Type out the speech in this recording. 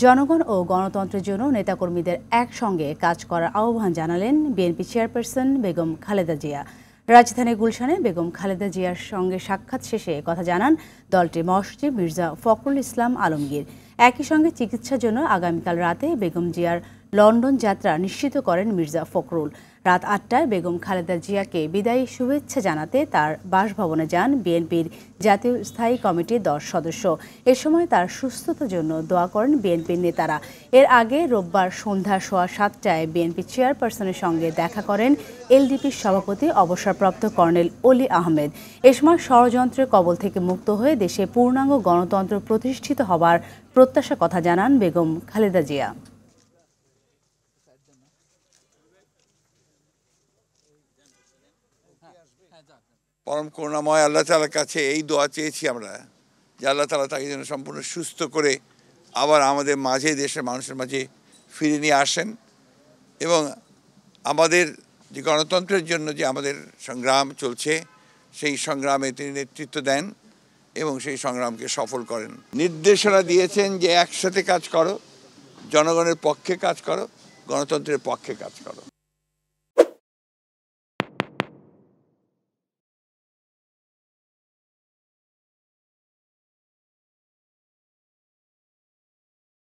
জনগণ ও গণতন্ত্রের জন্য নেতাকর্মীদের একসঙ্গে কাজ করার আহ্বান জানালেন বিএনপি চেয়ারপারসন বেগম খালেদা জিয়া। রাজধানী গুলশানে বেগম খালেদা জিয়ার সঙ্গে সাক্ষাৎ শেষে কথা জানান দলটির মহাসচিব মির্জা ফখরুল ইসলাম আলমগীর। একই সঙ্গে চিকিৎসার জন্য আগামীকাল রাতে বেগম জিয়ার লন্ডন যাত্রা নিশ্চিত করেন মির্জা ফখরুল। রাত ৮টায় বেগম খালেদা জিয়াকে বিদায়ী শুভেচ্ছা জানাতে তার বাসভবনে যান বিএনপির জাতীয় স্থায়ী কমিটির ১০ সদস্য। এ সময় তার সুস্থতার জন্য দোয়া করেন বিএনপির নেতারা। এর আগে রোববার সন্ধ্যা ৭:15টায় বিএনপি চেয়ারপারসনের সঙ্গে দেখা করেন এলডিপির সভাপতি অবসরপ্রাপ্ত কর্নেল অলি আহমেদ। এ সময় ষড়যন্ত্রের কবল থেকে মুক্ত হয়ে দেশে পূর্ণাঙ্গ গণতন্ত্র প্রতিষ্ঠিত হবার প্রত্যাশার কথা জানান বেগম খালেদা জিয়া। পরম করুণাময় আল্লাহ তাআলার কাছে এই দোয়া চেয়েছি আমরা যে আল্লাহ তাআলা তাকে যেন সম্পূর্ণ সুস্থ করে আবার আমাদের মাঝে, দেশের মানুষের মাঝে ফিরে নিয়ে আসেন এবং আমাদের যে গণতন্ত্রের জন্য যে আমাদের সংগ্রাম চলছে সেই সংগ্রামে তিনি নেতৃত্ব দেন এবং সেই সংগ্রামকে সফল করেন। নির্দেশনা দিয়েছেন যে একসাথে কাজ করো, জনগণের পক্ষে কাজ করো, গণতন্ত্রের পক্ষে কাজ করো।